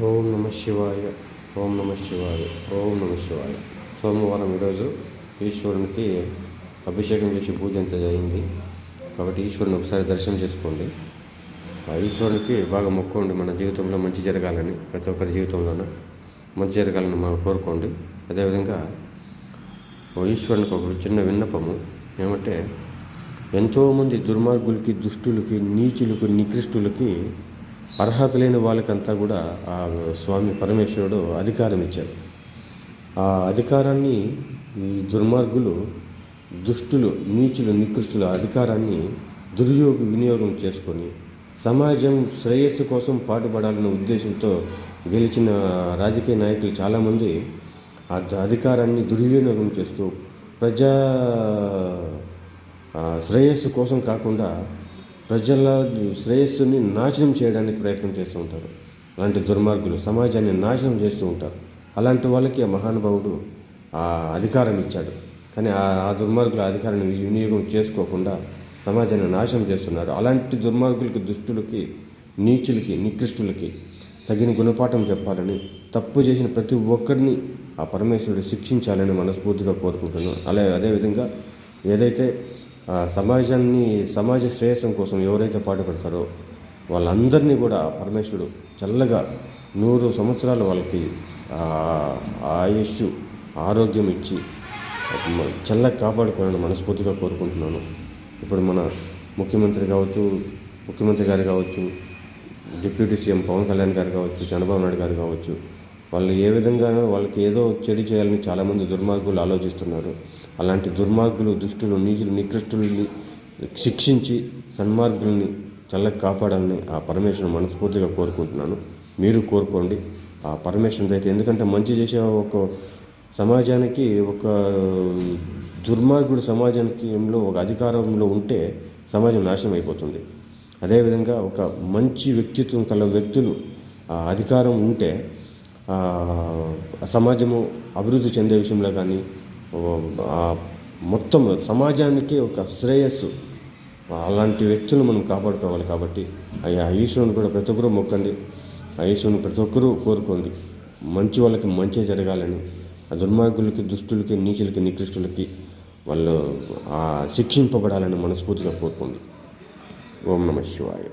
ఓం నమ శివాయ. ఓం నమ శివాయ. ఓం నమ శివాయ. సోమవారం ఈరోజు ఈశ్వరునికి అభిషేకం చేసి పూజ అంతా అయింది కాబట్టి ఈశ్వరుని ఒకసారి దర్శనం చేసుకోండి. ఆ ఈశ్వరునికి బాగా మొక్కోండి. మన జీవితంలో మంచి జరగాలని, ప్రతి ఒక్కరి జీవితంలోనూ మంచి జరగాలని మనం కోరుకోండి. అదేవిధంగా ఈశ్వరునికి ఒక చిన్న విన్నపము ఏమంటే, ఎంతోమంది దుర్మార్గులకి, దుష్టులకి, నీచులకి, నికృష్టులకి, అర్హత లేని వాళ్ళకంతా కూడా ఆ స్వామి పరమేశ్వరుడు అధికారం ఇచ్చాడు. ఆ అధికారాన్ని ఈ దుర్మార్గులు, దుష్టులు, నీచులు, నికృష్టుల అధికారాన్ని వినియోగం చేసుకొని సమాజం శ్రేయస్సు కోసం పాటుపడాలనే ఉద్దేశంతో గెలిచిన రాజకీయ నాయకులు చాలామంది ఆ అధికారాన్ని దుర్వినియోగం చేస్తూ ప్రజా శ్రేయస్సు కోసం కాకుండా ప్రజల శ్రేయస్సుని నాశనం చేయడానికి ప్రయత్నం చేస్తూ ఉంటారు. అలాంటి దుర్మార్గులు సమాజాన్ని నాశనం చేస్తూ ఉంటారు. అలాంటి వాళ్ళకి ఆ మహానుభావుడు ఆ అధికారం ఇచ్చాడు. కానీ ఆ దుర్మార్గుల అధికారాన్ని వినియోగం చేసుకోకుండా సమాజాన్ని నాశనం చేస్తున్నారు. అలాంటి దుర్మార్గులకి, దుష్టులకి, నీచులకి, నికృష్టులకి తగిన గుణపాఠం చెప్పాలని, తప్పు చేసిన ప్రతి ఒక్కరిని ఆ పరమేశ్వరుడు శిక్షించాలని మనస్ఫూర్తిగా కోరుకుంటున్నాను. అదేవిధంగా ఏదైతే సమాజ శ్రేయస్సం కోసం ఎవరైతే పాటుపడతారో వాళ్ళందరినీ కూడా పరమేశ్వరుడు చల్లగా 100 సంవత్సరాలు వాళ్ళకి ఆయుష్, ఆరోగ్యం ఇచ్చి చల్లగా కాపాడుకోవాలని మనస్ఫూర్తిగా కోరుకుంటున్నాను. ఇప్పుడు మన ముఖ్యమంత్రి గారు కావచ్చు, డిప్యూటీ సీఎం పవన్ కళ్యాణ్ గారు కావచ్చు, చంద్రబాబు నాయుడు గారు కావచ్చు, వాళ్ళు ఏ విధంగానో వాళ్ళకి ఏదో చెడు చేయాలని చాలామంది దుర్మార్గులు ఆలోచిస్తున్నారు. అలాంటి దుర్మార్గులు, దుష్టులు, నీచులు, నికృష్టుల్ని శిక్షించి సన్మార్గుల్ని చల్లగా కాపాడాలని ఆ పరమేశ్వరుని మనస్ఫూర్తిగా కోరుకుంటున్నాను. మీరు కోరుకోండి ఆ పరమేశ్వరుని అయితే. ఎందుకంటే మంచి చేసే ఒక సమాజానికి, ఒక దుర్మార్గుడు సమాజానికి ఒక అధికారంలో ఉంటే సమాజం నాశనం అయిపోతుంది. అదేవిధంగా ఒక మంచి వ్యక్తిత్వం కల వ్యక్తులు అధికారం ఉంటే సమాజము అభివృద్ధి చెందే విషయంలో కానీ, మొత్తం సమాజానికి ఒక శ్రేయస్సు. అలాంటి వ్యక్తులను మనం కాపాడుకోవాలి. కాబట్టి ఆ ఈశ్వరుని కూడా ప్రతి ఒక్కరూ మొక్కండి. ఆ ఈశ్వరుని ప్రతి ఒక్కరూ కోరుకోండి. మంచి వాళ్ళకి మంచి జరగాలని, ఆ దుర్మార్గులకి, దుష్టులకి, నీచులకి, నికృష్టులకి వాళ్ళు శిక్షింపబడాలని మనస్ఫూర్తిగా కోరుకోండి. ఓం నమ శివాయ.